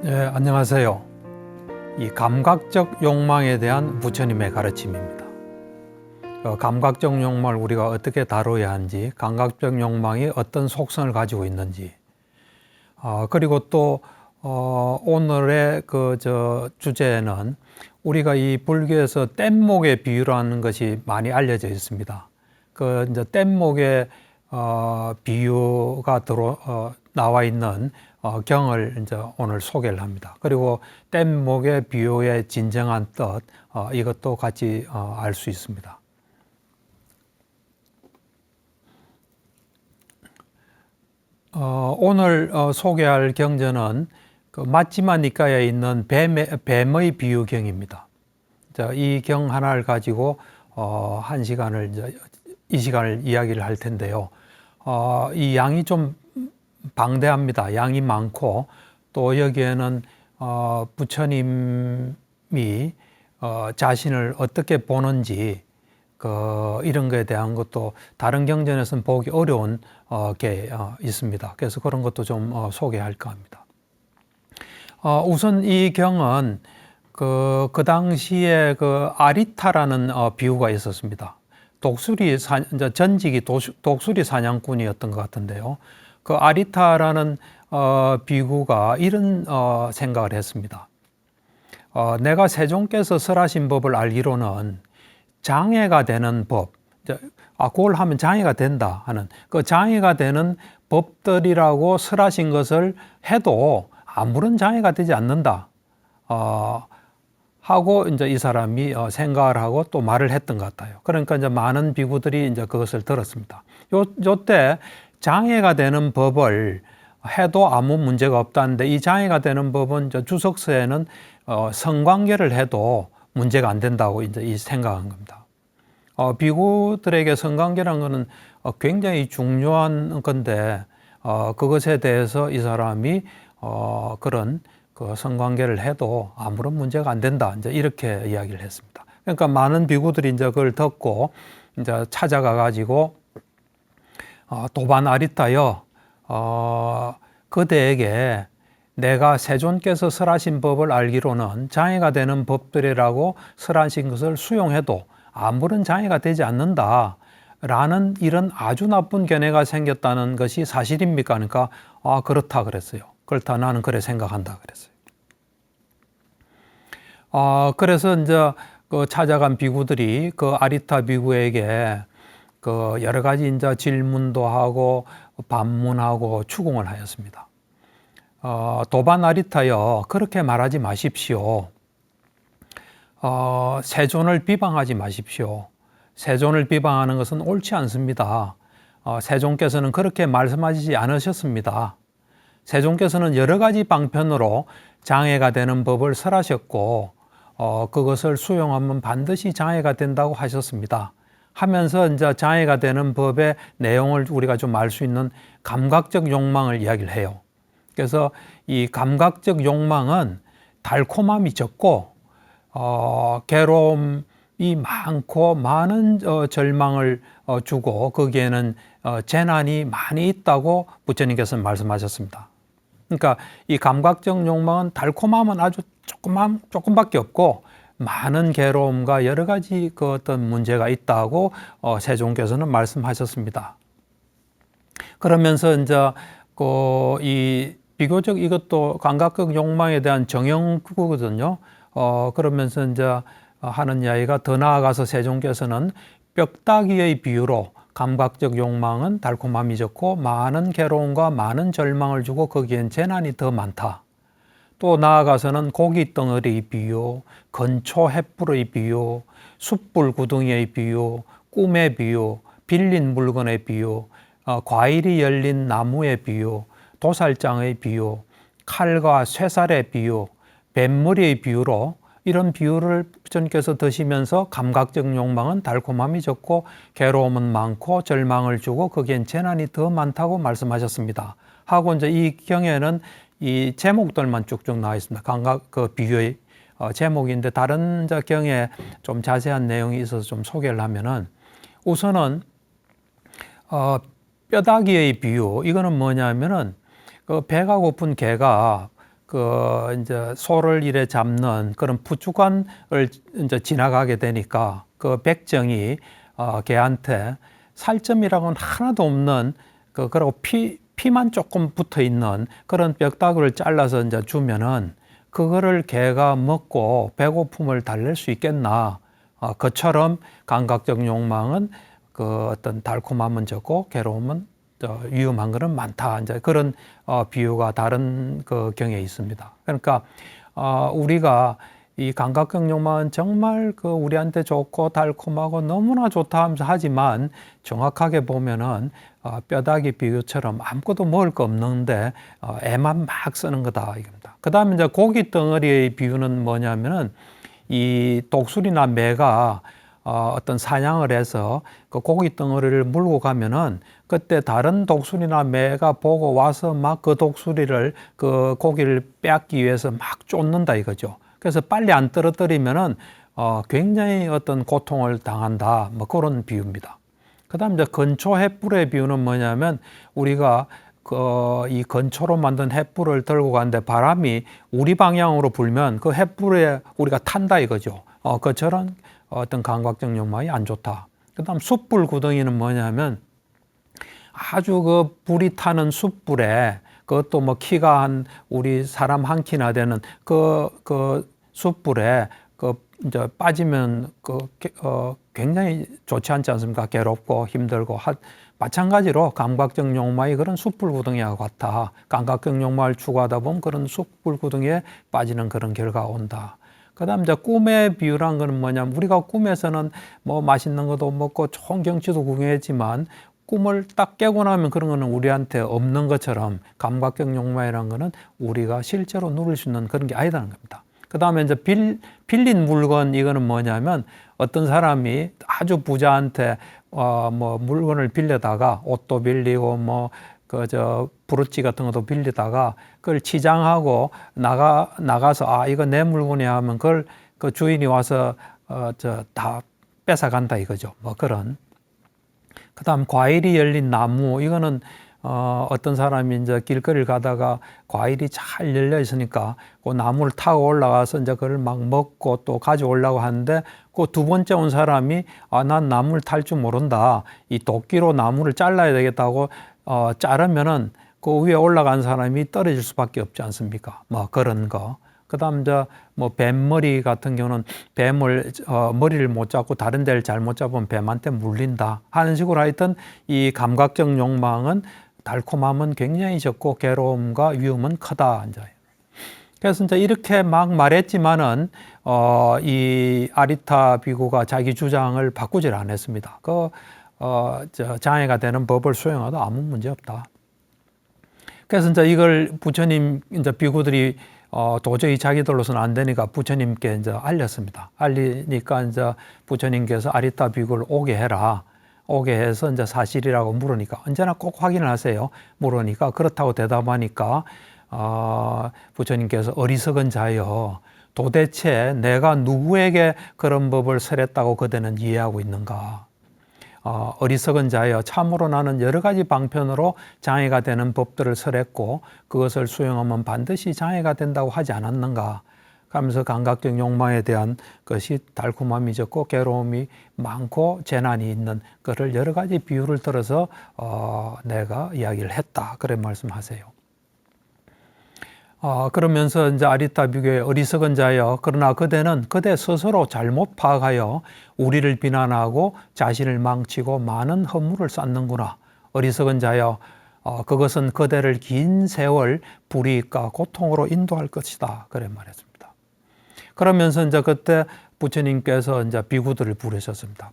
안녕하세요. 이 감각적 욕망에 대한 부처님의 가르침입니다. 감각적 욕망을 우리가 어떻게 다뤄야 하는지, 감각적 욕망이 어떤 속성을 가지고 있는지, 그리고 또 오늘의 주제는 우리가 이 불교에서 뗏목의 비유라는 것이 많이 알려져 있습니다. 이제 뗏목의 비유가 나와 있는 경을 이제 오늘 소개를 합니다. 그리고 뗏목의 비유의 진정한 뜻, 이것도 같이 알 수 있습니다. 오늘 소개할 경전은 마지마 니까에 있는 뱀의 비유경입니다. 이 경 하나를 가지고 이 시간을 이야기를 할 텐데요. 이 양이 좀 방대합니다. 양이 많고 또 여기에는 부처님이 자신을 어떻게 보는지 이런 것에 대한 것도 다른 경전에서는 보기 어려운 게 있습니다. 그래서 그런 것도 좀 소개할까 합니다. 우선 이 경은 그 당시에 아리타라는 비유가 있었습니다. 전직이 독수리 사냥꾼이었던 것 같은데요. 아리타라는 비구가 이런 생각을 했습니다. 내가 세존께서 설하신 법을 알기로는 장애가 되는 법, 그걸 하면 장애가 된다 하는 장애가 되는 법들이라고 설하신 것을 해도 아무런 장애가 되지 않는다 하고 이제 이 사람이 생각을 하고 또 말을 했던 것 같아요. 그러니까 이제 많은 비구들이 이제 그것을 들었습니다. 요때 장애가 되는 법을 해도 아무 문제가 없다는데, 이 장애가 되는 법은 주석서에는 성관계를 해도 문제가 안 된다고 이제 이 생각한 겁니다. 비구들에게 성관계라는 것은 굉장히 중요한 건데, 그것에 대해서 이 사람이 그런 성관계를 해도 아무런 문제가 안 된다, 이제 이렇게 이야기를 했습니다. 그러니까 많은 비구들이 이제 그걸 듣고 이제 찾아가 가지고 도반 아리타여, 그대에게 내가 세존께서 설하신 법을 알기로는 장애가 되는 법들이라고 설하신 것을 수용해도 아무런 장애가 되지 않는다 라는 이런 아주 나쁜 견해가 생겼다는 것이 사실입니까? 그러니까 그렇다 그랬어요. 그렇다, 나는 그래 생각한다 그랬어요. 그래서 이제 찾아간 비구들이 아리타 비구에게 여러 가지 이제 질문도 하고 반문하고 추궁을 하였습니다. 도반 아리타여, 그렇게 말하지 마십시오. 세존을 비방하지 마십시오. 세존을 비방하는 것은 옳지 않습니다. 세존께서는 그렇게 말씀하시지 않으셨습니다. 세존께서는 여러 가지 방편으로 장애가 되는 법을 설하셨고 그것을 수용하면 반드시 장애가 된다고 하셨습니다. 하면서 이제 장애가 되는 법의 내용을 우리가 좀 알 수 있는 감각적 욕망을 이야기를 해요. 그래서 이 감각적 욕망은 달콤함이 적고 괴로움이 많고 많은 절망을 주고 거기에는 재난이 많이 있다고 부처님께서는 말씀하셨습니다. 그러니까 이 감각적 욕망은 달콤함은 아주 조금밖에 없고 많은 괴로움과 여러 가지 어떤 문제가 있다고 세존께서는 말씀하셨습니다. 그러면서 이제 이 비교적 이것도 감각적 욕망에 대한 정형구거든요. 그러면서 이제 하는 이야기가, 더 나아가서 세존께서는 뼈다귀의 비유로 감각적 욕망은 달콤함이 적고 많은 괴로움과 많은 절망을 주고 거기엔 재난이 더 많다. 또 나아가서는 고기 덩어리의 비유, 건초 횃불의 비유, 숯불 구덩이의 비유, 꿈의 비유, 빌린 물건의 비유, 과일이 열린 나무의 비유, 도살장의 비유, 칼과 쇠살의 비유, 뱃머리의 비유로 이런 비유를 부처님께서 드시면서 감각적 욕망은 달콤함이 적고 괴로움은 많고 절망을 주고 거기엔 재난이 더 많다고 말씀하셨습니다. 하고 이제 이 경에는 이 제목들만 쭉쭉 나와 있습니다. 감각 비유의 제목인데 다른 경에 좀 자세한 내용이 있어서 좀 소개를 하면은, 우선은 뼈다귀의 비유, 이거는 뭐냐면은 배가 고픈 개가 이제 소를 이래 잡는 그런 푸주간을 이제 지나가게 되니까 그 백정이 개한테 살점이라고는 하나도 없는 그리고 피만 조금 붙어 있는 그런 뼈다귀를 잘라서 이제 주면은 그거를 개가 먹고 배고픔을 달랠 수 있겠나? 그처럼 감각적 욕망은 그 어떤 달콤함은 적고 괴로움은 위험한 것은 많다. 이제 그런 비유가 다른 그 경에 있습니다. 그러니까 우리가 이 감각적 욕망은 정말 그 우리한테 좋고 달콤하고 너무나 좋다 하면서 하지만 정확하게 보면은 뼈다귀 비유처럼 아무것도 먹을 거 없는데 애만 막 쓰는 거다 이겁니다. 그 다음에 이제 고기 덩어리의 비유는 뭐냐면은 이 독수리나 매가 어떤 사냥을 해서 그 고기 덩어리를 물고 가면은 그때 다른 독수리나 매가 보고 와서 막 그 독수리를 그 고기를 빼앗기 위해서 막 쫓는다 이거죠. 그래서 빨리 안 떨어뜨리면은 굉장히 어떤 고통을 당한다. 뭐 그런 비유입니다. 그 다음 이제 건초 횃불의 비유는 뭐냐면 우리가 이 건초로 만든 횃불을 들고 가는데 바람이 우리 방향으로 불면 그 횃불에 우리가 탄다 이거죠. 그처럼 어떤 감각적 욕망이 안 좋다. 그 다음 숯불 구덩이는 뭐냐면 아주 그 불이 타는 숯불에 그것도 뭐 키가 한 우리 사람 한 키나 되는 그 숯불에 이제 빠지면 굉장히 좋지 않지 않습니까? 괴롭고 힘들고 마찬가지로 감각적 욕망이 그런 숯불 구덩이와 같아. 감각적 욕망을 추구하다 보면 그런 숯불 구덩이에 빠지는 그런 결과가 온다. 그다음 이제 꿈의 비유란 거는 뭐냐면 우리가 꿈에서는 뭐 맛있는 것도 먹고 좋은 경치도 구경했지만 꿈을 딱 깨고 나면 그런 거는 우리한테 없는 것처럼 감각적 욕망이라는 거는 우리가 실제로 누릴 수 있는 그런 게 아니라는 겁니다. 그 다음에 이제 빌린 물건 이거는 뭐냐면 어떤 사람이 아주 부자한테 뭐 물건을 빌려다가 옷도 빌리고 뭐 브로치 같은 것도 빌리다가 그걸 치장하고 나가서 이거 내 물건이야 하면 그걸 그 주인이 와서 다 뺏어간다 이거죠. 뭐 그런. 그다음 과일이 열린 나무 이거는 어떤 사람이 이제 길거리를 가다가 과일이 잘 열려 있으니까 그 나무를 타고 올라가서 이제 그걸 막 먹고 또 가져오려고 하는데 그 두 번째 온 사람이 난 나무를 탈 줄 모른다. 이 도끼로 나무를 잘라야 되겠다고 자르면은 그 위에 올라간 사람이 떨어질 수밖에 없지 않습니까? 뭐 그런 거. 그다음 뭐 뱀머리 같은 경우는 뱀을 머리를 못 잡고 다른 데를 잘못 잡으면 뱀한테 물린다 하는 식으로 하여튼 이 감각적 욕망은 달콤함은 굉장히 적고 괴로움과 위험은 크다. 이제. 그래서 이제 이렇게 막 말했지만은 이 아리타 비구가 자기 주장을 바꾸질 않았습니다. 장애가 되는 법을 수행하도 아무 문제 없다. 그래서 이제 이걸 부처님 이제 비구들이 도저히 자기들로서는 안 되니까 부처님께 이제 알렸습니다. 알리니까 이제 부처님께서 아리타 비구를 오게 해라. 오게 해서 이제 사실이라고 물으니까 언제나 꼭 확인을 하세요. 물으니까 그렇다고 대답하니까 부처님께서 어리석은 자여 도대체 내가 누구에게 그런 법을 설했다고 그대는 이해하고 있는가? 어리석은 자여 참으로 나는 여러 가지 방편으로 장애가 되는 법들을 설했고 그것을 수용하면 반드시 장애가 된다고 하지 않았는가 하면서 감각적 욕망에 대한 것이 달콤함이 적고 괴로움이 많고 재난이 있는 것을 여러 가지 비유를 들어서 내가 이야기를 했다 그런 말씀하세요. 그러면서 이제 아리타 비교의 어리석은 자여 그러나 그대는 그대 스스로 잘못 파악하여 우리를 비난하고 자신을 망치고 많은 허물을 쌓는구나. 어리석은 자여 그것은 그대를 긴 세월 불이익과 고통으로 인도할 것이다. 그래 말했습니다. 그러면서 이제 그때 부처님께서 이제 비구들을 부르셨습니다.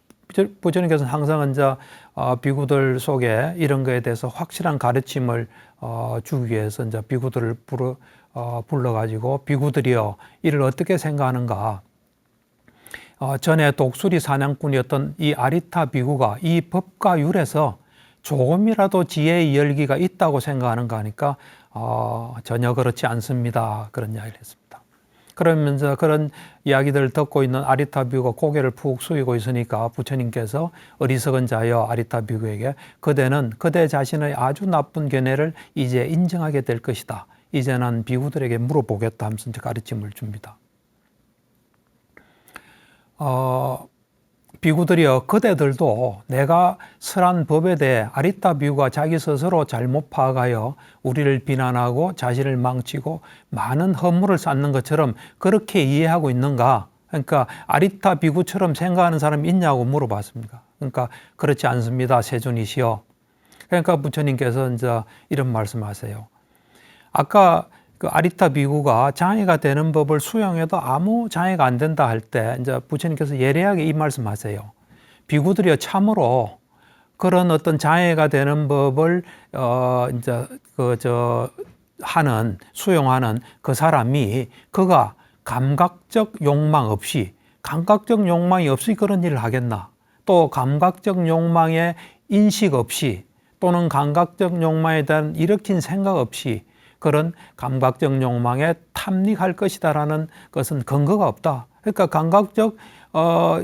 부처님께서는 항상 이제 비구들 속에 이런 거에 대해서 확실한 가르침을 주기 위해서 이제 비구들을 불러가지고 비구들이여 이를 어떻게 생각하는가? 전에 독수리 사냥꾼이었던 이 아리타 비구가 이 법과 율에서 조금이라도 지혜의 열기가 있다고 생각하는가 하니까 전혀 그렇지 않습니다. 그런 이야기를 했습니다. 그러면서 그런 이야기들을 듣고 있는 아리타 비구가 고개를 푹 숙이고 있으니까 부처님께서 어리석은 자여 아리타 비구에게 그대는 그대 자신의 아주 나쁜 견해를 이제 인정하게 될 것이다. 이제는 비구들에게 물어보겠다 하면서 이제 가르침을 줍니다. 비구들이여, 그대들도 내가 설한 법에 대해 아리따 비구가 자기 스스로 잘못 파악하여 우리를 비난하고 자신을 망치고 많은 허물을 쌓는 것처럼 그렇게 이해하고 있는가? 그러니까 아리따 비구처럼 생각하는 사람이 있냐고 물어봤습니다. 그러니까 그렇지 않습니다, 세존이시여. 그러니까 부처님께서 이제 이런 말씀하세요. 아까 그 아리따 비구가 장애가 되는 법을 수용해도 아무 장애가 안 된다 할 때 이제 부처님께서 예리하게 이 말씀하세요. 비구들이여, 참으로 그런 어떤 장애가 되는 법을 이제 수용하는 그 사람이 그가 감각적 욕망이 없이 그런 일을 하겠나? 또 감각적 욕망의 인식 없이 또는 감각적 욕망에 대한 일으킨 생각 없이 그런 감각적 욕망에 탐닉할 것이다라는 것은 근거가 없다. 그러니까 감각적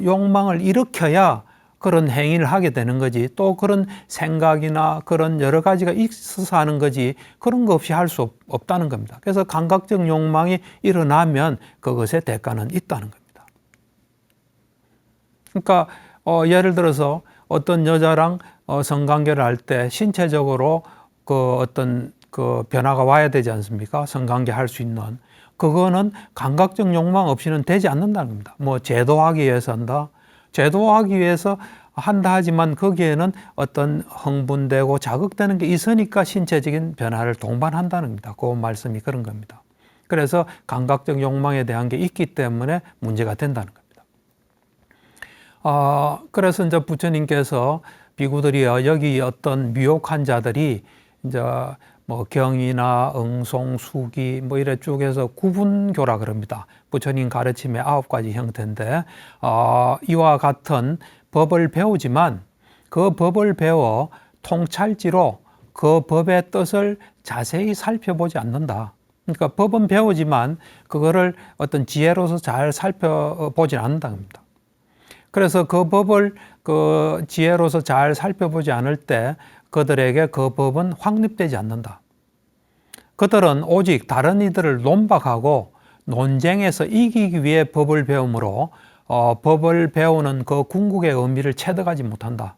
욕망을 일으켜야 그런 행위를 하게 되는 거지, 또 그런 생각이나 그런 여러 가지가 있어서 하는 거지, 그런 거 없이 할 수 없다는 겁니다. 그래서 감각적 욕망이 일어나면 그것의 대가는 있다는 겁니다. 그러니까 예를 들어서 어떤 여자랑 성관계를 할 때 신체적으로 그 어떤 그 변화가 와야 되지 않습니까? 성관계 할 수 있는. 그거는 감각적 욕망 없이는 되지 않는다는 겁니다. 뭐 제도하기 위해서 한다. 제도하기 위해서 한다 하지만 거기에는 어떤 흥분되고 자극되는 게 있으니까 신체적인 변화를 동반한다는 겁니다. 그 말씀이 그런 겁니다. 그래서 감각적 욕망에 대한 게 있기 때문에 문제가 된다는 겁니다. 그래서 이제 부처님께서 비구들이여, 여기 어떤 미혹한 자들이 이제 뭐 경이나 응송, 수기 뭐 이래 쭉 해서 구분교라 그럽니다. 부처님 가르침의 9가지 형태인데 이와 같은 법을 배우지만 그 법을 배워 통찰지로 그 법의 뜻을 자세히 살펴보지 않는다. 그러니까 법은 배우지만 그거를 어떤 지혜로서 잘 살펴보지 않는다는 겁니다. 그래서 그 법을 그 지혜로서 잘 살펴보지 않을 때 그들에게 그 법은 확립되지 않는다. 그들은 오직 다른 이들을 논박하고 논쟁에서 이기기 위해 법을 배우므로 법을 배우는 그 궁극의 의미를 체득하지 못한다.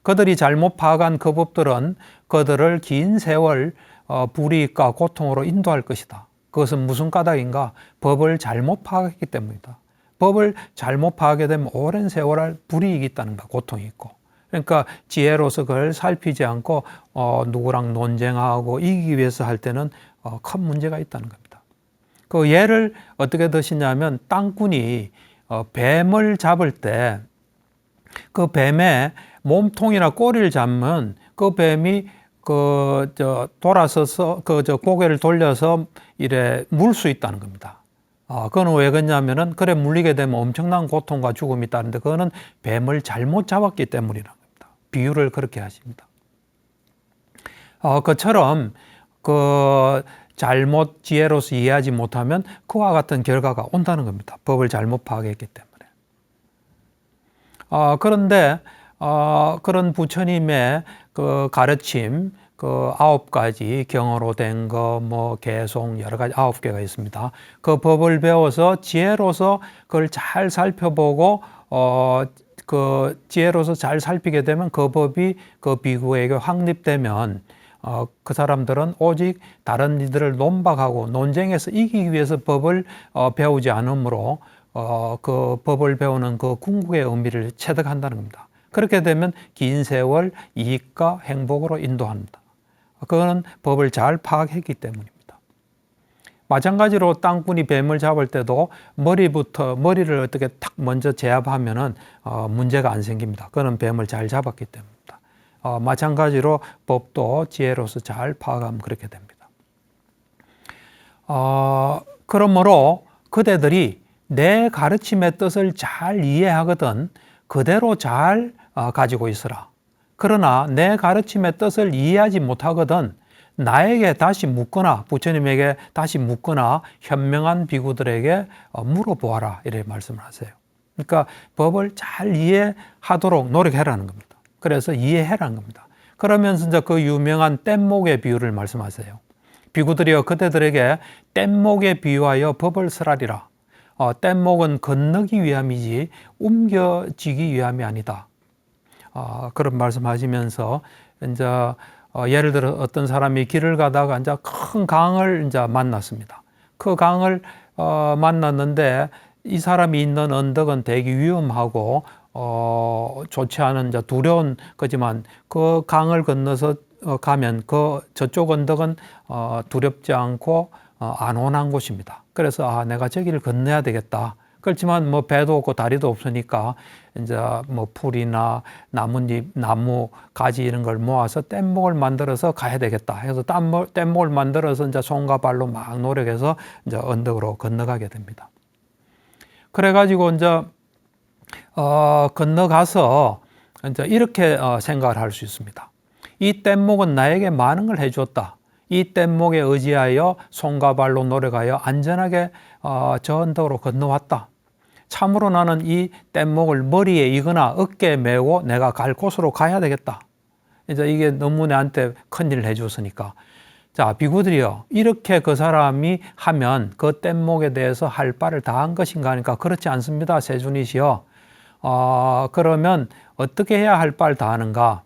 그들이 잘못 파악한 그 법들은 그들을 긴 세월 불이익과 고통으로 인도할 것이다. 그것은 무슨 까닭인가? 법을 잘못 파악했기 때문이다. 법을 잘못 파악하게 되면 오랜 세월할 불이익이 있다는 거, 고통이 있고. 그러니까 지혜로서 그걸 살피지 않고 누구랑 논쟁하고 이기기 위해서 할 때는 큰 문제가 있다는 겁니다. 그 예를 어떻게 드시냐면 땅꾼이 뱀을 잡을 때 그 뱀의 몸통이나 꼬리를 잡으면 그 뱀이 돌아서서 고개를 돌려서 이래 물 수 있다는 겁니다. 그건 왜 그러냐면은 그래 물리게 되면 엄청난 고통과 죽음이 있다는데 그거는 뱀을 잘못 잡았기 때문이라는 겁니다. 비유를 그렇게 하십니다. 그처럼 잘못 지혜로서 이해하지 못하면 그와 같은 결과가 온다는 겁니다. 법을 잘못 파악했기 때문에. 그런데 그런 부처님의 그 가르침, 그 9가지 경어로 된 거, 뭐 개송 여러 가지 9개가 있습니다. 그 법을 배워서 지혜로서 그걸 잘 살펴보고 그 지혜로서 잘 살피게 되면 그 법이 그 비구에게 확립되면 그 사람들은 오직 다른 이들을 논박하고 논쟁에서 이기기 위해서 법을 배우지 않으므로 그 법을 배우는 그 궁극의 의미를 체득한다는 겁니다. 그렇게 되면 긴 세월 이익과 행복으로 인도합니다. 그거는 법을 잘 파악했기 때문입니다. 마찬가지로 땅꾼이 뱀을 잡을 때도 머리를 어떻게 탁 먼저 제압하면은 문제가 안 생깁니다. 그거는 뱀을 잘 잡았기 때문입니다. 마찬가지로 법도 지혜로서 잘 파악하면 그렇게 됩니다. 그러므로 그대들이 내 가르침의 뜻을 잘 이해하거든 그대로 잘 가지고 있으라. 그러나 내 가르침의 뜻을 이해하지 못하거든 나에게 다시 묻거나 부처님에게 다시 묻거나 현명한 비구들에게 물어보아라 이렇게 말씀을 하세요. 그러니까 법을 잘 이해하도록 노력해라는 겁니다. 그래서 이해해라는 겁니다. 그러면서 이제 그 유명한 뗏목의 비유를 말씀하세요. 비구들이여 그대들에게 뗏목에 비유하여 법을 설하리라. 뗏목은 건너기 위함이지 옮겨지기 위함이 아니다. 그런 말씀하시면서 이제 예를 들어 어떤 사람이 길을 가다가 이제 큰 강을 이제 만났습니다. 그 강을 만났는데 이 사람이 있는 언덕은 되게 위험하고 좋지 않은 이제 두려운 거지만 그 강을 건너서 가면 저쪽 언덕은 두렵지 않고 안온한 곳입니다. 그래서 내가 저기를 건너야 되겠다. 그렇지만 뭐 배도 없고 다리도 없으니까 이제 뭐 풀이나 나뭇잎, 나무 가지 이런 걸 모아서 뗏목을 만들어서 가야 되겠다. 해서 뗏목을 만들어서 이제 손과 발로 막 노력해서 이제 언덕으로 건너가게 됩니다. 그래가지고 이제 건너가서 이제 이렇게 생각을 할 수 있습니다. 이 뗏목은 나에게 많은 걸 해주었다. 이 뗏목에 의지하여 손과 발로 노력하여 안전하게 저 언덕으로 건너왔다. 참으로 나는 이 뗏목을 머리에 이거나 어깨에 메고 내가 갈 곳으로 가야 되겠다. 이제 이게 너무 나한테 큰일을 해줬으니까. 자, 비구들이여, 이렇게 그 사람이 하면 그 뗏목에 대해서 할 바를 다 한 것인가 하니까 그렇지 않습니다. 세준이시여. 그러면 어떻게 해야 할 바를 다 하는가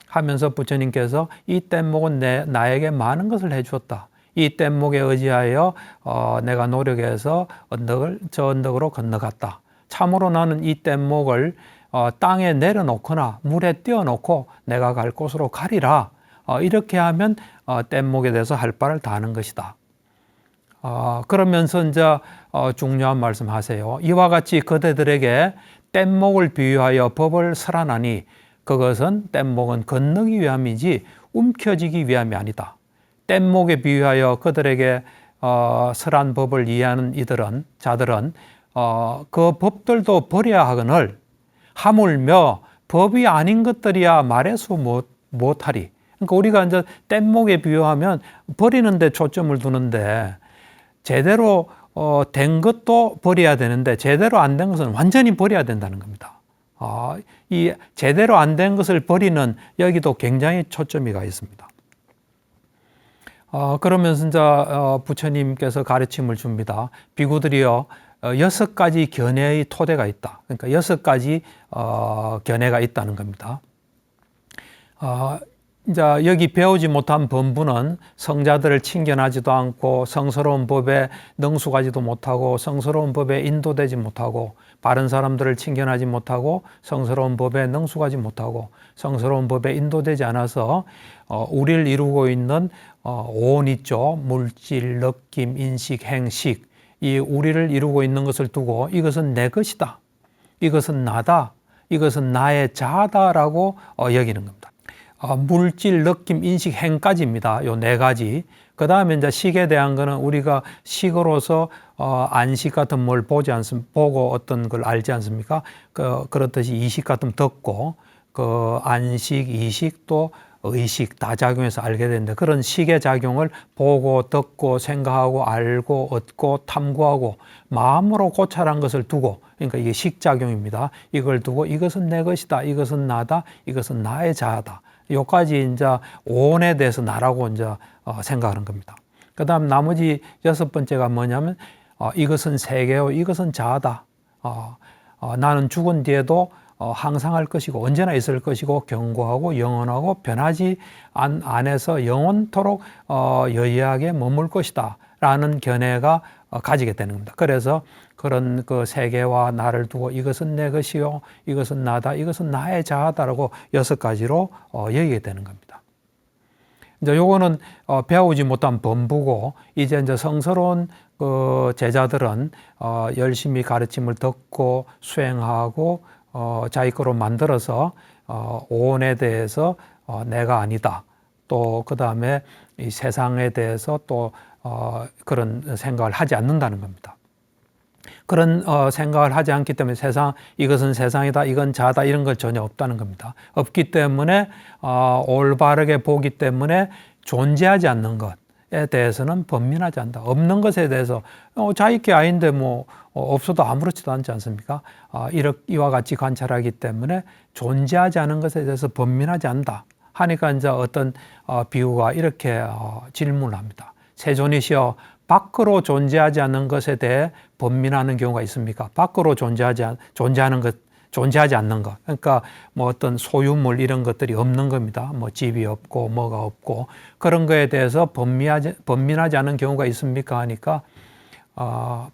하면서 부처님께서 이 뗏목은 나에게 많은 것을 해주었다. 이 뗏목에 의지하여 내가 노력해서 저 언덕으로 건너갔다. 참으로 나는 이 뗏목을 땅에 내려놓거나 물에 띄워놓고 내가 갈 곳으로 가리라. 이렇게 하면 뗏목에 대해서 할 바를 다 하는 것이다. 그러면서 이제 중요한 말씀하세요. 이와 같이 그대들에게 뗏목을 비유하여 법을 설하나니 그것은 뗏목은 건너기 위함이지 움켜쥐기 위함이 아니다. 뗏목에 비유하여 그들에게 설한 법을 이해하는 자들은 그 법들도 버려야 하거늘 하물며 법이 아닌 것들이야 말해서 못하리. 그러니까 우리가 이제 뗏목에 비유하면 버리는 데 초점을 두는데 제대로 된 것도 버려야 되는데 제대로 안 된 것은 완전히 버려야 된다는 겁니다. 이 제대로 안 된 것을 버리는 여기도 굉장히 초점이 가 있습니다. 그러면서 이제 부처님께서 가르침을 줍니다. 비구들이여 6가지 견해의 토대가 있다. 그러니까 6가지 견해가 있다는 겁니다. 이제 여기 배우지 못한 범부는 성자들을 친견하지도 않고 성스러운 법에 능숙하지도 못하고 성스러운 법에 인도되지 못하고 바른 사람들을 친견하지 못하고 성스러운 법에 능숙하지 못하고 성스러운 법에 인도되지 않아서 우리를 이루고 있는 오온 있죠. 물질, 느낌, 인식, 행식 이 우리를 이루고 있는 것을 두고 이것은 내 것이다. 이것은 나다. 이것은 나의 자아다라고 여기는 겁니다. 물질, 느낌, 인식, 행까지입니다. 요 4가지. 그 다음에 이제 식에 대한 거는 우리가 식으로서 안식 같은 뭘 보고 어떤 걸 알지 않습니까? 그렇듯이 이식 같은 듣고 그 안식, 이식 또 의식 다 작용해서 알게 되는데 그런 식의 작용을 보고 듣고 생각하고 알고 얻고 탐구하고 마음으로 고찰한 것을 두고 그러니까 이게 식작용입니다. 이걸 두고 이것은 내 것이다. 이것은 나다. 이것은 나의 자아다. 요까지 이제 오온에 대해서 나라고 이제 생각하는 겁니다. 그 다음 나머지 6번째가 뭐냐면 이것은 세계요. 이것은 자아다. 나는 죽은 뒤에도 항상 할 것이고 언제나 있을 것이고 견고하고 영원하고 변하지 않아서 영원토록 여의하게 머물 것이다 라는 견해가 가지게 되는 겁니다. 그래서 그런 그 세계와 나를 두고 이것은 내 것이요 이것은 나다 이것은 나의 자아다라고 6가지로 여기게 되는 겁니다. 이제 요거는 배우지 못한 범부고 이제 성스러운 그 제자들은 열심히 가르침을 듣고 수행하고 자기 거로 만들어서 오온에 대해서 내가 아니다. 또 그 다음에 이 세상에 대해서 또 그런 생각을 하지 않는다는 겁니다. 그런 생각을 하지 않기 때문에 이것은 세상이다, 이건 자다 이런 걸 전혀 없다는 겁니다. 없기 때문에 올바르게 보기 때문에 존재하지 않는 것에 대해서는 번민하지 않는다. 없는 것에 대해서 자기 게 아닌데 뭐 없어도 아무렇지도 않지 않습니까? 이와 같이 관찰하기 때문에 존재하지 않은 것에 대해서 번민하지 않는다. 하니까 이제 어떤 비유가 이렇게 질문을 합니다. 세존이시여 밖으로 존재하지 않는 것에 대해 번민하는 경우가 있습니까? 밖으로 존재하지 않는 것. 그러니까 뭐 어떤 소유물 이런 것들이 없는 겁니다. 뭐 집이 없고 뭐가 없고 그런 거에 대해서 번민하지 않는 경우가 있습니까? 하니까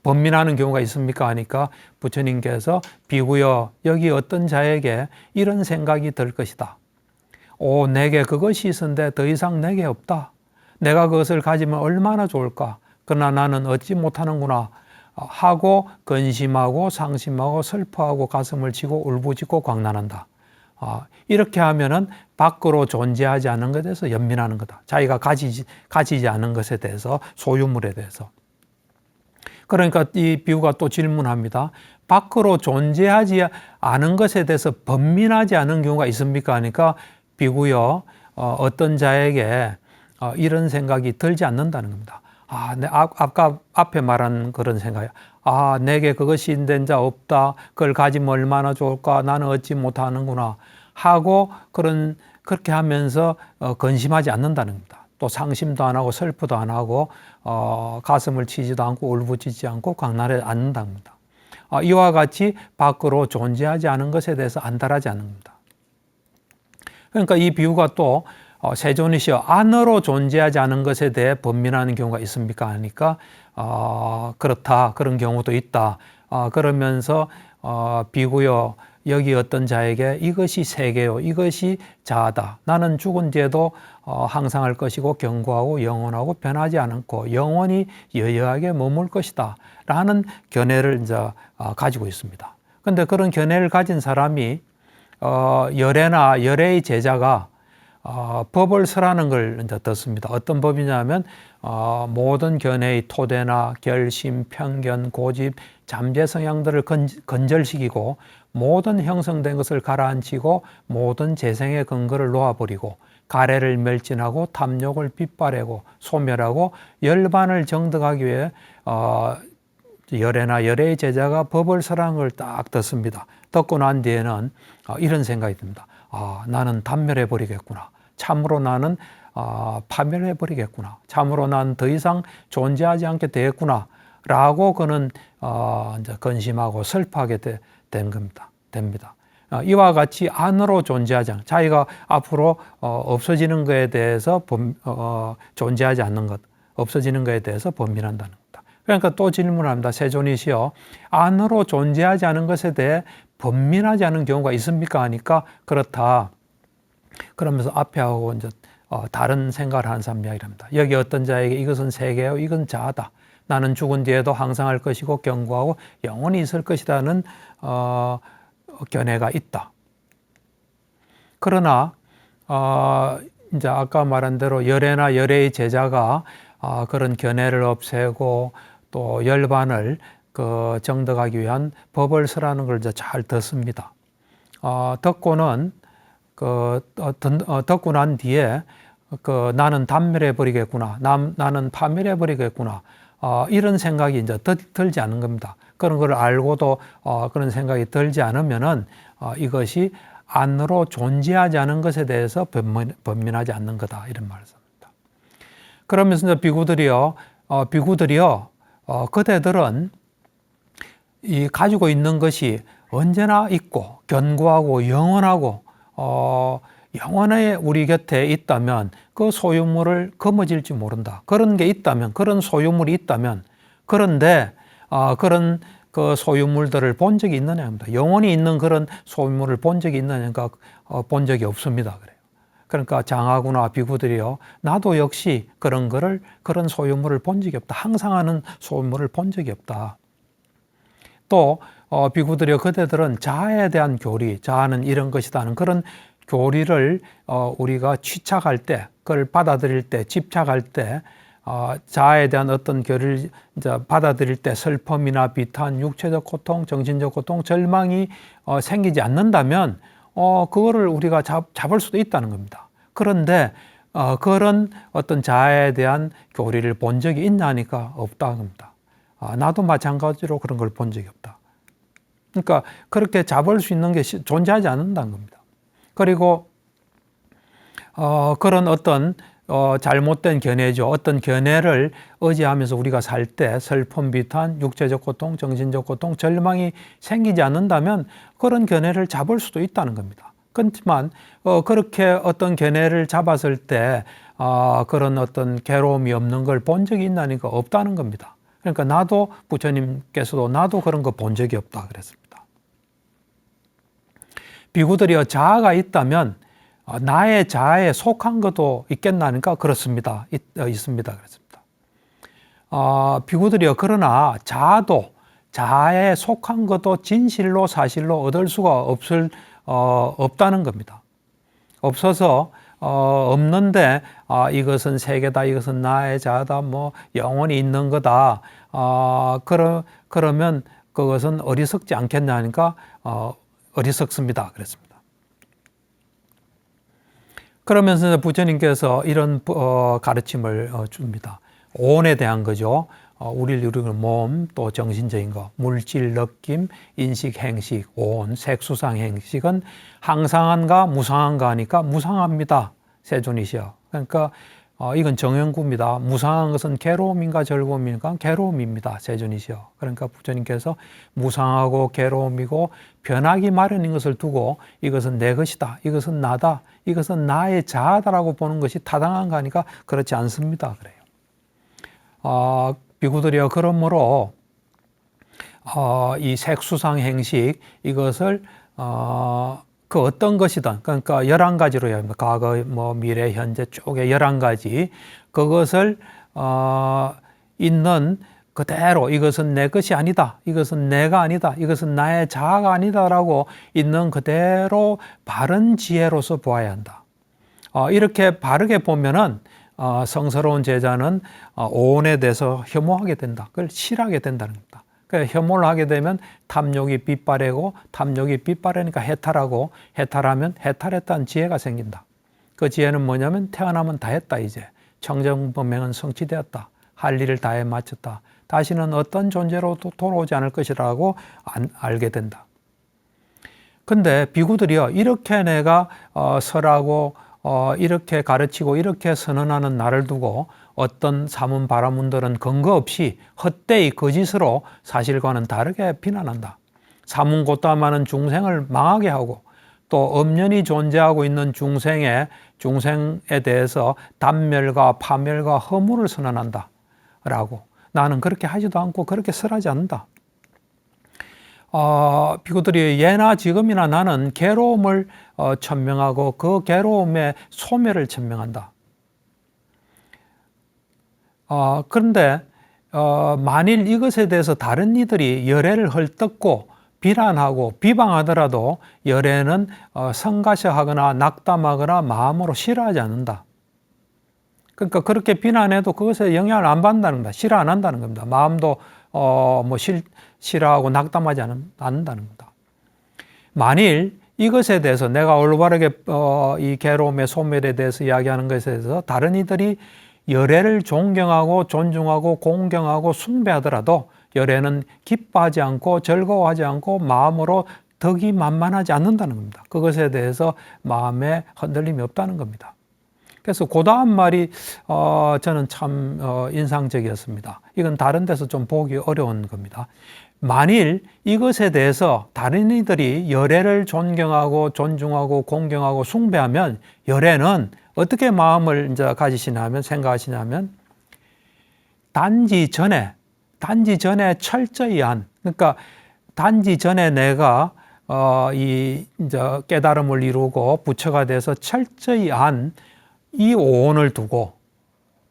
번민하는 경우가 있습니까? 하니까 부처님께서 비구여 여기 어떤 자에게 이런 생각이 들 것이다. 오, 내게 그것이 있은데 더 이상 내게 없다. 내가 그것을 가지면 얼마나 좋을까? 그러나 나는 얻지 못하는구나 하고 근심하고 상심하고 슬퍼하고 가슴을 치고 울부짖고 광난한다. 이렇게 하면은 밖으로 존재하지 않는 것에 대해서 연민하는 거다. 자기가 가지지 않은 것에 대해서, 소유물에 대해서. 그러니까 이 비유가 또 질문합니다. 밖으로 존재하지 않은 것에 대해서 번민하지 않은 경우가 있습니까? 하니까 비구여 어떤 자에게 이런 생각이 들지 않는다는 겁니다. 아까 앞에 말한 그런 생각이야. 내게 그것이 있는 자 없다. 그걸 가지면 얼마나 좋을까? 나는 얻지 못하는구나. 하고 그렇게 하면서 근심하지 않는다는 겁니다. 또 상심도 안 하고 슬프도 안 하고 가슴을 치지도 않고 울부짖지 않고 광난하지 않는다는 겁니다. 이와 같이 밖으로 존재하지 않은 것에 대해서 안달하지 않는 겁니다. 그러니까 이 비유가 또 세존이시여 안으로 존재하지 않은 것에 대해 번민하는 경우가 있습니까? 하니까 그렇다. 그런 경우도 있다. 그러면서 비구여 여기 어떤 자에게 이것이 세계요. 이것이 자아다. 나는 죽은 뒤에도 항상할 것이고 견고하고 영원하고 변하지 않고 영원히 여여하게 머물 것이다. 라는 견해를 이제 가지고 있습니다. 그런데 그런 견해를 가진 사람이 열애나 열애의 제자가 법을 설하는 걸 이제 듣습니다. 어떤 법이냐면 모든 견해의 토대나 결심, 편견, 고집, 잠재 성향들을 건절시키고 모든 형성된 것을 가라앉히고 모든 재생의 근거를 놓아버리고 가래를 멸진하고 탐욕을 빗바래고 소멸하고 열반을 정득하기 위해 열애나 열애의 제자가 법을 설하는 걸 딱 듣습니다. 듣고 난 뒤에는 이런 생각이 듭니다. 나는 단멸해버리겠구나. 참으로 나는 파멸해버리겠구나. 참으로 난 더 이상 존재하지 않게 되겠구나. 라고 그는 이제 근심하고 슬퍼하게 됩니다. 이와 같이 안으로 존재하지 않는, 자기가 앞으로 없어지는 것에 대해서 존재하지 않는 것, 없어지는 것에 대해서 번민한다는 겁니다. 그러니까 또 질문합니다. 세존이시여 안으로 존재하지 않은 것에 대해 번민하지 않은 경우가 있습니까? 하니까 그렇다. 그러면서 앞에 하고 이제 다른 생각을 하는 사람 이야기를 합니다. 여기 어떤 자에게 이것은 세계요, 이건 자아다. 나는 죽은 뒤에도 항상 할 것이고 견고하고 영원히 있을 것이라는 견해가 있다. 그러나 이제 아까 말한 대로 열애나 열애의 제자가 그런 견해를 없애고 또 열반을 정득하기 위한 법을 설하는 걸 이제 잘 듣습니다. 듣고는 듣고 난 뒤에 나는 단멸해버리겠구나. 나는 파멸해버리겠구나. 이런 생각이 이제 들지 않은 겁니다. 그런 걸 알고도 그런 생각이 들지 않으면은 이것이 안으로 존재하지 않은 것에 대해서 번민하지 않는 거다. 이런 말씀입니다. 그러면서 이제 비구들이요, 그대들은 이 가지고 있는 것이 언제나 있고 견고하고 영원하고 영원히 우리 곁에 있다면 그 소유물을 거머쥘지 모른다. 그런 게 있다면, 그런 소유물이 있다면, 그런데 그런 그 소유물들을 본 적이 있느냐 합니다. 영원히 있는 그런 소유물을 본 적이 있느냐니까 본 적이 없습니다. 그래요. 그러니까 장하구나 비구들이요. 나도 역시 그런 소유물을 본 적이 없다. 항상 하는 소유물을 본 적이 없다. 또 비구들이요. 그대들은 자아에 대한 교리, 자아는 이런 것이다는 그런 교리를 우리가 취착할 때, 그걸 받아들일 때, 집착할 때, 자아에 대한 어떤 교리를 이제 받아들일 때 슬픔이나 비탄, 육체적 고통, 정신적 고통, 절망이 생기지 않는다면 그거를 우리가 잡을 수도 있다는 겁니다. 그런데 그런 어떤 자아에 대한 교리를 본 적이 있냐 하니까 없다는 겁니다. 나도 마찬가지로 그런 걸 본 적이 없다. 그러니까 그렇게 잡을 수 있는 게 존재하지 않는다는 겁니다. 그리고 그런 어떤 잘못된 견해죠. 어떤 견해를 의지하면서 우리가 살 때 슬픔, 비탄, 육체적 고통, 정신적 고통, 절망이 생기지 않는다면 그런 견해를 잡을 수도 있다는 겁니다. 그렇지만 그렇게 어떤 견해를 잡았을 때 그런 어떤 괴로움이 없는 걸 본 적이 있나니까 없다는 겁니다. 그러니까 나도 부처님께서도 나도 그런 거 본 적이 없다 그랬습니다. 비구들이여 자아가 있다면 나의 자아에 속한 것도 있겠나니까 그렇습니다. 있습니다. 그랬습니다. 비구들이여 그러나 자아에 속한 것도 진실로 사실로 얻을 수가 없다는 겁니다. 없어서 없는데 이것은 세계다, 이것은 나의 자아다, 뭐 영원히 있는 거다. 그러면 그것은 어리석지 않겠냐 하니까 어리석습니다. 그랬습니다. 그러면서 부처님께서 이런 가르침을 줍니다. 오온에 대한 거죠. 우리를 이루는 몸, 또 정신적인 거, 물질, 느낌, 인식, 행식, 오온, 색수상 행식은 항상한가 무상한가 하니까 무상합니다. 세존이시여. 그러니까 이건 정형구입니다. 무상한 것은 괴로움인가 즐거움인가? 괴로움입니다. 세존이시여. 그러니까 부처님께서 무상하고 괴로움이고 변하기 마련인 것을 두고 이것은 내 것이다. 이것은 나다. 이것은 나의 자아다라고 보는 것이 타당한가 하니까 그렇지 않습니다. 그래요. 비구들이여 그러므로 이 색수상 행식 이것을 그 어떤 것이든 그러니까 11가지로 과거 뭐 미래 현재 쪽에 11가지 그것을 있는 그대로 이것은 내 것이 아니다. 이것은 내가 아니다. 이것은 나의 자아가 아니다라고 있는 그대로 바른 지혜로서 보아야 한다. 이렇게 바르게 보면은 성스러운 제자는 오온에 대해서 혐오하게 된다. 그걸 싫어하게 된다는 겁니다. 그러니까 혐오를 하게 되면 탐욕이 빗바래고 탐욕이 빗바래니까 해탈하고 해탈하면 해탈했다는 지혜가 생긴다. 그 지혜는 뭐냐면 태어나면 다 했다 이제. 청정범행은 성취되었다. 할 일을 다해 마쳤다. 다시는 어떤 존재로도 돌아오지 않을 것이라고 알게 된다. 근데 비구들이요 이렇게 내가 설하고 이렇게 가르치고 이렇게 선언하는 나를 두고 어떤 사문 바라문들은 근거 없이 헛되이 거짓으로 사실과는 다르게 비난한다. 사문고따마는 중생을 망하게 하고 또 엄연히 존재하고 있는 중생에 대해서 단멸과 파멸과 허물을 선언한다. 라고 나는 그렇게 하지도 않고 그렇게 설하지 않는다. 비구들이 예나 지금이나 나는 괴로움을 천명하고 그 괴로움의 소멸을 천명한다. 그런데 만일 이것에 대해서 다른 이들이 열애를 헐뜯고 비난하고 비방하더라도 열애는 성가셔하거나 낙담하거나 마음으로 싫어하지 않는다. 그러니까 그렇게 비난해도 그것에 영향을 안 받는다는 겁니다. 싫어 안 한다는 겁니다. 마음도 싫어하고 낙담하지 않는다는 겁니다. 만일 이것에 대해서 내가 올바르게 이 괴로움의 소멸에 대해서 이야기하는 것에 대해서 다른 이들이 열애를 존경하고 존중하고 공경하고 숭배하더라도 열애는 기뻐하지 않고 즐거워하지 않고 마음으로 덕이 만만하지 않는다는 겁니다. 그것에 대해서 마음에 흔들림이 없다는 겁니다. 그래서 그 다음 말이 저는 참 인상적이었습니다. 이건 다른 데서 좀 보기 어려운 겁니다. 만일 이것에 대해서 다른 이들이 열애를 존경하고 존중하고 공경하고 숭배하면 열애는 어떻게 마음을 이제 가지시냐면 생각하시냐면 단지 전에 철저히 그러니까 단지 전에 내가 이제 깨달음을 이루고 부처가 돼서 철저히 이 오온을 두고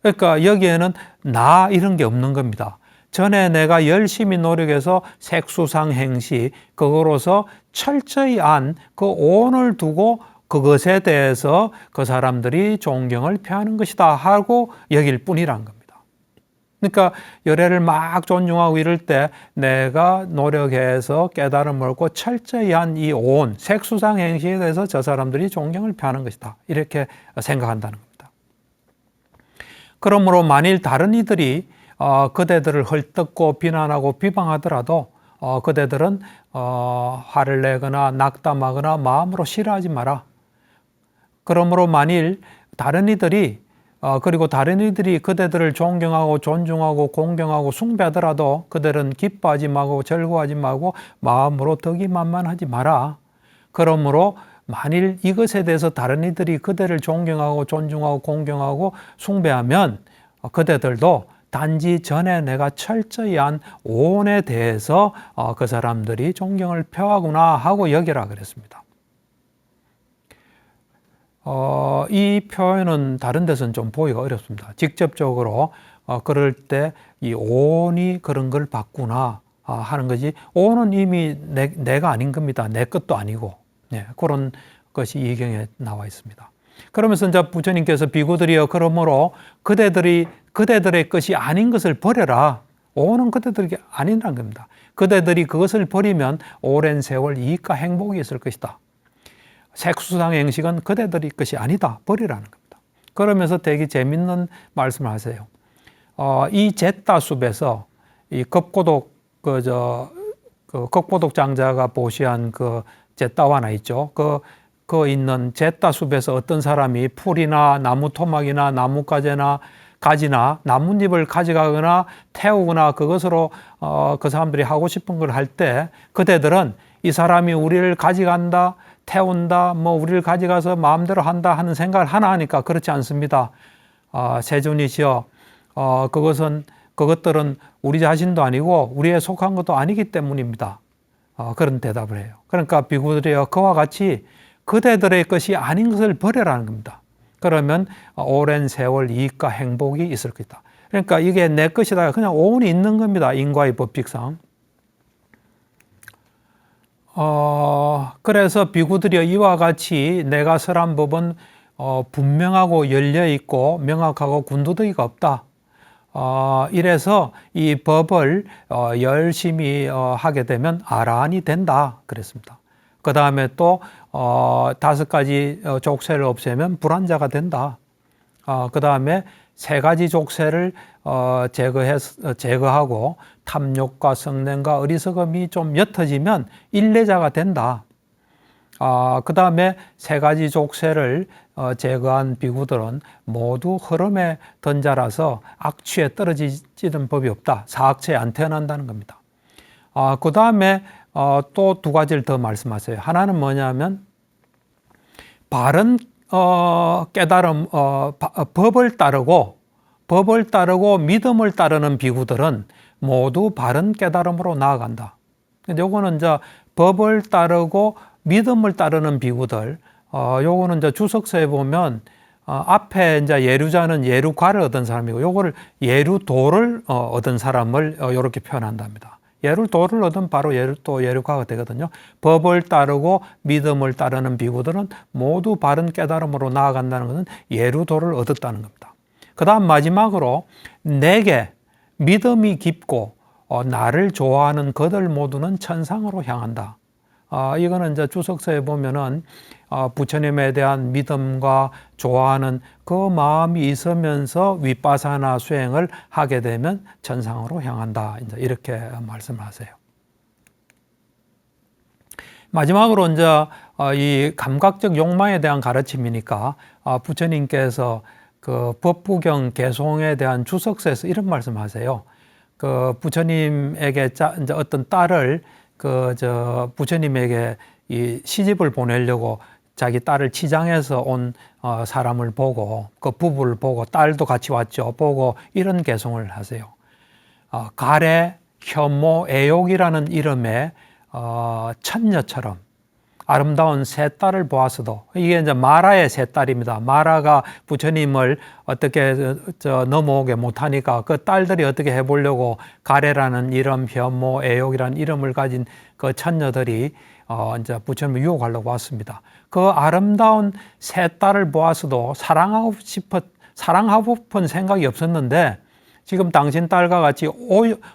그러니까 여기에는 나 이런 게 없는 겁니다. 전에 내가 열심히 노력해서 색수상 행시 그거로서 철저히 그 오온을 두고 그것에 대해서 그 사람들이 존경을 표하는 것이다 하고 여길 뿐이란 겁니다. 그러니까 열애를 막 존중하고 이럴 때 내가 노력해서 깨달음을 얻고 철저히 이 오온, 색수상 행시에 대해서 저 사람들이 존경을 표하는 것이다. 이렇게 생각한다는 겁니다. 그러므로 만일 다른 이들이 그대들을 헐뜯고 비난하고 비방하더라도 그대들은 화를 내거나 낙담하거나 마음으로 싫어하지 마라. 그러므로 만일 다른 이들이 그리고 다른 이들이 그대들을 존경하고 존중하고 공경하고 숭배하더라도 그들은 기뻐하지 말고 즐거워하지 말고 마음으로 덕이만만하지 마라. 그러므로 만일 이것에 대해서 다른 이들이 그대를 존경하고 존중하고 공경하고 숭배하면 그대들도 단지 전에 내가 철저히 한 오온에 대해서 그 사람들이 존경을 표하구나 하고 여기라 그랬습니다. 이 표현은 다른 데서는 좀 보기가 어렵습니다. 직접적으로 그럴 때 이 오온이 그런 걸 봤구나 하는 거지, 오온은 이미 내가 아닌 겁니다. 내 것도 아니고. 네, 그런 것이 이경에 나와 있습니다. 그러면서 이제 부처님께서 비구들이여 그러므로 그대들의 것이 아닌 것을 버려라. 오온은 그대들이 아니라는 겁니다. 그대들이 그것을 버리면 오랜 세월 이익과 행복이 있을 것이다. 색수상의 행식은 그대들의 것이 아니다. 버리라는 겁니다. 그러면서 되게 재밌는 말씀을 하세요. 이 제따숲에서 이 겁고독 겁고독 장자가 보시한 그 제따와나 있죠. 그 있는 제따숲에서 어떤 사람이 풀이나 나무 토막이나 나뭇가지나 가지나 나뭇잎을 가져가거나 태우거나 그것으로 그 사람들이 하고 싶은 걸 할 때 그대들은 이 사람이 우리를 가져간다, 태운다, 우리를 가져가서 마음대로 한다 하는 생각을 하나 하니까 그렇지 않습니다. 세존이시여, 그것들은 우리 자신도 아니고 우리에 속한 것도 아니기 때문입니다. 그런 대답을 해요. 그러니까 비구들이여 그와 같이 그대들의 것이 아닌 것을 버려라는 겁니다. 그러면 오랜 세월 이익과 행복이 있을 것이다. 그러니까 이게 내 것이다. 그냥 오온이 있는 겁니다. 인과의 법칙상. 그래서 비구들이여 이와 같이 내가 설한 법은 분명하고 열려있고 명확하고 군더더기가 없다. 이래서 이 법을 열심히 하게 되면 아라한이 된다 그랬습니다. 그 다음에 또 5가지 족쇄를 없애면 불안자가 된다. 그 다음에 3가지 족쇄를 제거하고 탐욕과 성냄과 어리석음이 좀 옅어지면 인내자가 된다. 그 다음에 3가지 족쇄를 제거한 비구들은 모두 흐름의 던자라서 악취에 떨어지는 법이 없다. 사악체에 안 태어난다는 겁니다. 그 다음에 또 2가지를 더 말씀하세요. 하나는 뭐냐면 바른 깨달음, 법을 따르고 믿음을 따르는 비구들은 모두 바른 깨달음으로 나아간다. 요거는 이제 법을 따르고 믿음을 따르는 비구들, 요거는 이제 주석서에 보면 앞에 이제 예류자는 예루과를 얻은 사람이고 요거를 예루도를 얻은 사람을 이렇게 표현한답니다. 예루도를 얻은 바로 예루과가 되거든요. 법을 따르고 믿음을 따르는 비구들은 모두 바른 깨달음으로 나아간다는 것은 예루도를 얻었다는 겁니다. 그 다음 마지막으로 내게 믿음이 깊고 나를 좋아하는 그들 모두는 천상으로 향한다. 이거는 이제 주석서에 보면은 부처님에 대한 믿음과 좋아하는 그 마음이 있으면서 윗바사나 수행을 하게 되면 천상으로 향한다. 이제 이렇게 말씀하세요. 마지막으로 이제 이 감각적 욕망에 대한 가르침이니까 부처님께서 그 법부경 개송에 대한 주석서에서 이런 말씀하세요. 그 부처님에게 이제 어떤 딸을 부처님에게 이 시집을 보내려고 자기 딸을 치장해서 온 사람을 보고 그 부부를 보고 딸도 같이 왔죠. 보고 이런 개송을 하세요. 가래, 혐오, 애욕이라는 이름의 천녀처럼 아름다운 세 딸을 보았어도, 이게 이제 마라의 세 딸입니다. 마라가 부처님을 어떻게 넘어오게 못하니까 그 딸들이 어떻게 해보려고 가래라는 이름, 혐오, 애욕이라는 이름을 가진 그 천녀들이 이제 부처님을 유혹하려고 왔습니다. 그 아름다운 세 딸을 보았어도 사랑하고 싶은 생각이 없었는데 지금 당신 딸과 같이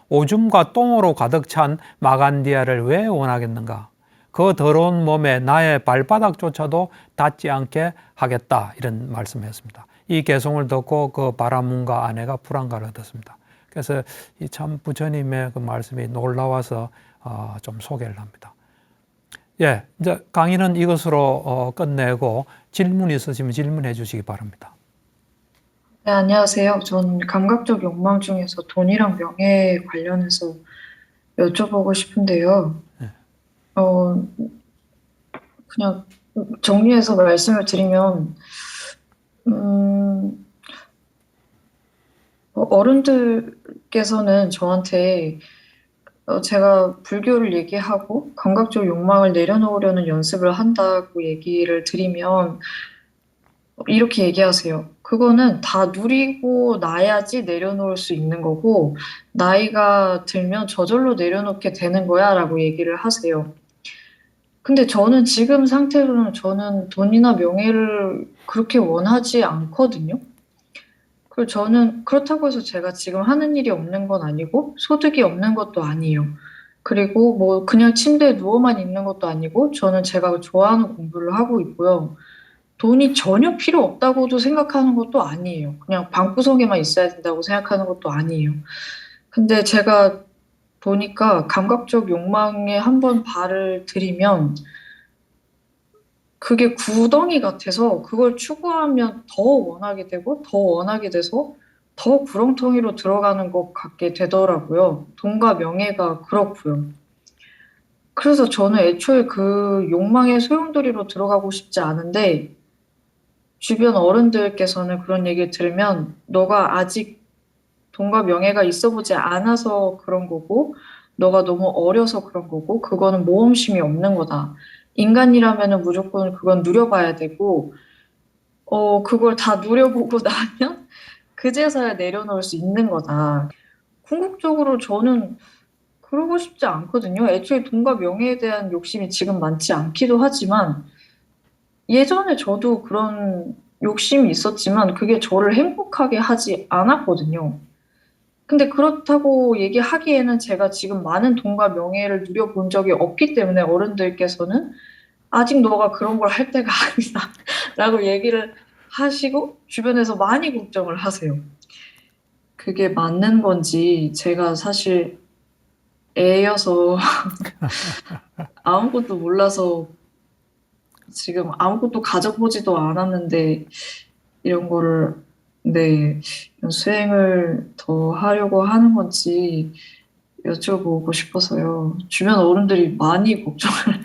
오줌과 똥으로 가득 찬 마간디아를 왜 원하겠는가? 그 더러운 몸에 나의 발바닥조차도 닿지 않게 하겠다. 이런 말씀을 했습니다. 이 개송을 듣고 그 바라문과 아내가 불안감을 얻었습니다. 그래서 이 참 부처님의 그 말씀이 놀라워서 좀 소개를 합니다. 예, 이제 강의는 이것으로 끝내고 질문 있으시면 질문해 주시기 바랍니다. 네, 안녕하세요. 전 감각적 욕망 중에서 돈이랑 명예 관련해서 여쭤보고 싶은데요. 어, 그냥 정리해서 말씀을 드리면, 음, 어른들께서는 저한테 제가 불교를 얘기하고 감각적 욕망을 내려놓으려는 연습을 한다고 얘기를 드리면 이렇게 얘기하세요. 그거는 다 누리고 나야지 내려놓을 수 있는 거고, 나이가 들면 저절로 내려놓게 되는 거야 라고 얘기를 하세요. 근데 저는 지금 상태로는 저는 돈이나 명예를 그렇게 원하지 않거든요. 그리고 저는 그렇다고 해서 제가 지금 하는 일이 없는 건 아니고, 소득이 없는 것도 아니에요. 그리고 뭐 그냥 침대에 누워만 있는 것도 아니고, 저는 제가 좋아하는 공부를 하고 있고요. 돈이 전혀 필요 없다고도 생각하는 것도 아니에요. 그냥 방구석에만 있어야 된다고 생각하는 것도 아니에요. 근데 제가 보니까 감각적 욕망에 한번 발을 들이면 그게 구덩이 같아서 그걸 추구하면 더 원하게 되고 더 원하게 돼서 더 구렁텅이로 들어가는 것 같게 되더라고요. 돈과 명예가 그렇고요. 그래서 저는 애초에 그 욕망의 소용돌이로 들어가고 싶지 않은데 주변 어른들께서는 그런 얘기를 들으면 너가 아직 돈과 명예가 있어 보지 않아서 그런 거고 너가 너무 어려서 그런 거고 그거는 모험심이 없는 거다. 인간이라면은 무조건 그건 누려봐야 되고 그걸 다 누려보고 나면 그제서야 내려놓을 수 있는 거다. 궁극적으로 저는 그러고 싶지 않거든요. 애초에 돈과 명예에 대한 욕심이 지금 많지 않기도 하지만 예전에 저도 그런 욕심이 있었지만 그게 저를 행복하게 하지 않았거든요. 근데 그렇다고 얘기하기에는 제가 지금 많은 돈과 명예를 누려본 적이 없기 때문에 어른들께서는 아직 너가 그런 걸 할 때가 아니다. 라고 얘기를 하시고 주변에서 많이 걱정을 하세요. 그게 맞는 건지 제가 사실 애여서 아무것도 몰라서 지금 아무것도 가져보지도 않았는데 이런 거를 네, 수행을 더 하려고 하는 건지 여쭤보고 싶어서요. 주변 어른들이 많이 걱정을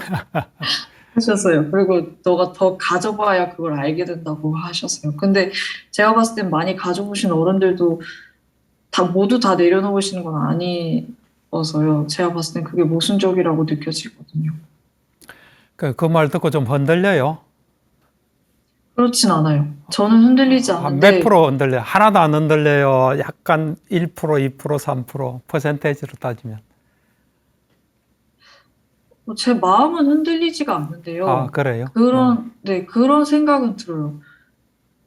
하셨어요. 그리고 너가 더 가져봐야 그걸 알게 된다고 하셨어요. 근데 제가 봤을 땐 많이 가져보신 어른들도 다 모두 다 내려놓으시는 건 아니어서요. 제가 봤을 땐 그게 모순적이라고 느껴지거든요. 그 말 듣고 좀 흔들려요. 그렇진 않아요. 저는 흔들리지 몇 않는데 프로 흔들려요? 하나도 안 흔들려요. 약간 1%, 2%, 3% 퍼센테이지로 따지면. 제 마음은 흔들리지가 아, 않는데요. 그래요? 네, 그런 생각은 들어요.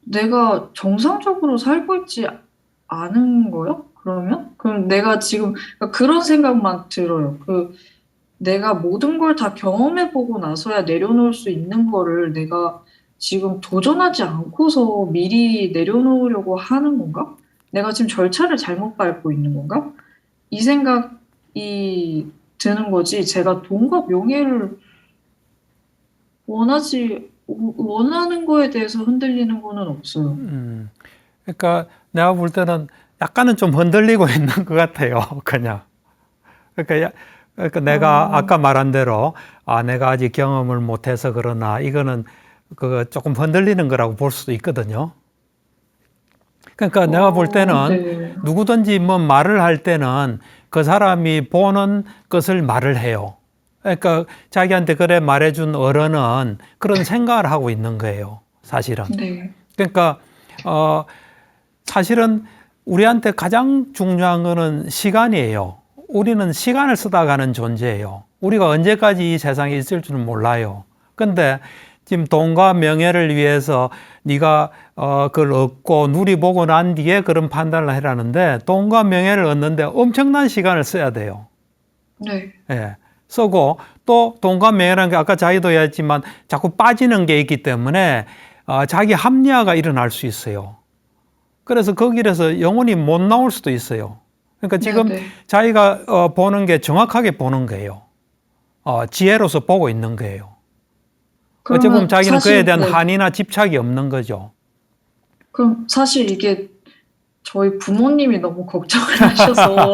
내가 정상적으로 살고 있지 않은 거요? 그러면? 그럼 내가 지금 그러니까 그런 생각만 들어요. 내가 모든 걸 다 경험해보고 나서야 내려놓을 수 있는 거를 내가 지금 도전하지 않고서 미리 내려놓으려고 하는 건가? 내가 지금 절차를 잘못 밟고 있는 건가? 이 생각이 드는 거지. 제가 돈과 명예를 원하는 거에 대해서 흔들리는 거는 없어요. 그러니까 내가 볼 때는 약간은 좀 흔들리고 있는 것 같아요. 그냥. 그러니까, 그러니까 내가 어, 아까 말한 대로 내가 아직 경험을 못해서 그러나 이거는 그 조금 흔들리는 거라고 볼 수도 있거든요. 그러니까 내가 볼 때는 네. 누구든지 뭐 말을 할 때는 그 사람이 보는 것을 말을 해요. 그러니까 자기한테 그래 말해준 어른은 그런 생각을 하고 있는 거예요. 사실은. 네. 그러니까 어 사실은 우리한테 가장 중요한 거는 시간이에요. 우리는 시간을 쓰다 가는 존재예요. 우리가 언제까지 이 세상에 있을 줄은 몰라요. 근데 지금 돈과 명예를 위해서 네가 그걸 얻고 누리보고 난 뒤에 그런 판단을 해라는데 돈과 명예를 얻는데 엄청난 시간을 써야 돼요. 네. 예. 쓰고 또 돈과 명예라는 게 아까 자기도 얘기했지만 자꾸 빠지는 게 있기 때문에 자기 합리화가 일어날 수 있어요. 그래서 그 길에서 영원히 못 나올 수도 있어요. 그러니까 네, 지금 네. 자기가 보는 게 정확하게 보는 거예요. 지혜로서 보고 있는 거예요. 어찌 보면 그러면 자기는 그에 사실, 대한 네. 한이나 집착이 없는 거죠. 그럼 사실 이게 저희 부모님이 너무 걱정을 하셔서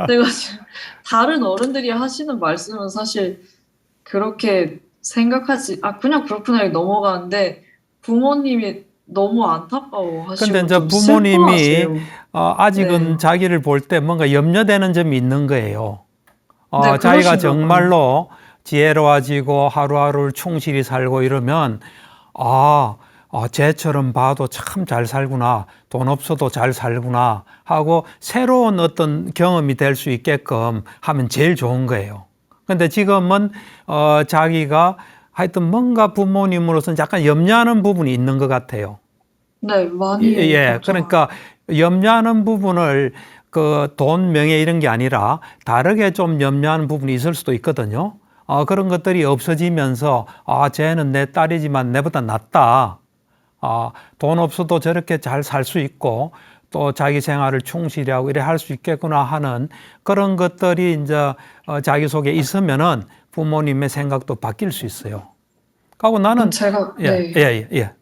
제가 지금 다른 어른들이 하시는 말씀은 사실 그렇게 생각하지, 그냥 그렇구나 이렇게 넘어가는데 부모님이 너무 안타까워 근데 하시고 이제 좀 부모님이 슬퍼하세요. 아직은 네. 자기를 볼 때 뭔가 염려되는 점이 있는 거예요. 네, 자기가 그러신가 봐요. 정말로 지혜로워지고 하루하루를 충실히 살고 이러면 쟤처럼 봐도 참 잘 살구나, 돈 없어도 잘 살구나 하고 새로운 어떤 경험이 될 수 있게끔 하면 제일 좋은 거예요. 근데 지금은 자기가 하여튼 뭔가 부모님으로서는 약간 염려하는 부분이 있는 것 같아요. 네, 많이 예, 그러니까 염려하는 부분을 그 돈, 명예 이런 게 아니라 다르게 좀 염려하는 부분이 있을 수도 있거든요. 그런 것들이 없어지면서 쟤는 내 딸이지만 내보다 낫다. 돈 없어도 저렇게 잘 살 수 있고 또 자기 생활을 충실히 하고 이래 할 수 있겠구나 하는 그런 것들이 이제 자기 속에 있으면은 부모님의 생각도 바뀔 수 있어요. 그리고 그럼 나는 제가, 예, 네. 예, 예.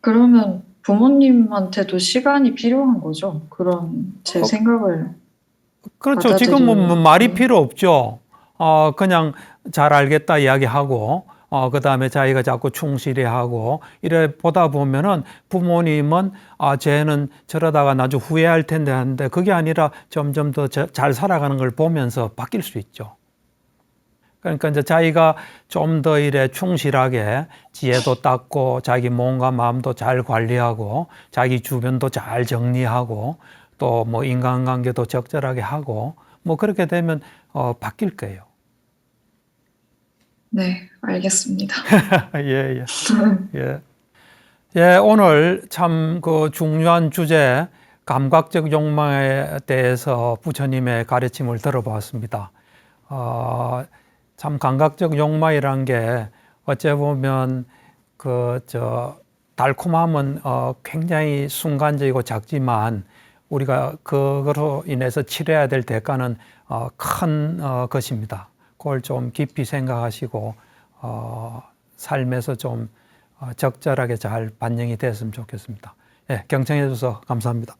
그러면 부모님한테도 시간이 필요한 거죠? 그런 제 어, 생각을 그렇죠. 지금은 뭐 말이 받아들이는. 필요 없죠. 그냥 잘 알겠다 이야기하고, 그 다음에 자기가 자꾸 충실히 하고, 이래 보다 보면은 부모님은, 쟤는 저러다가 나중에 후회할 텐데 하는데, 그게 아니라 점점 더 잘 살아가는 걸 보면서 바뀔 수 있죠. 그러니까 이제 자기가 좀 더 이래 충실하게 지혜도 닦고 자기 몸과 마음도 잘 관리하고 자기 주변도 잘 정리하고 또 뭐 인간관계도 적절하게 하고 뭐 그렇게 되면 바뀔 거예요. 네, 알겠습니다. 예, 예, 예. 예, 오늘 참 그 중요한 주제 감각적 욕망에 대해서 부처님의 가르침을 들어봤습니다. 참 감각적 욕망이란 게 어째 보면 달콤함은 굉장히 순간적이고 작지만 우리가 그거로 인해서 치러야 될 대가는 큰 것입니다. 그걸 좀 깊이 생각하시고 삶에서 좀 적절하게 잘 반영이 됐으면 좋겠습니다. 예, 경청해 주셔서 감사합니다.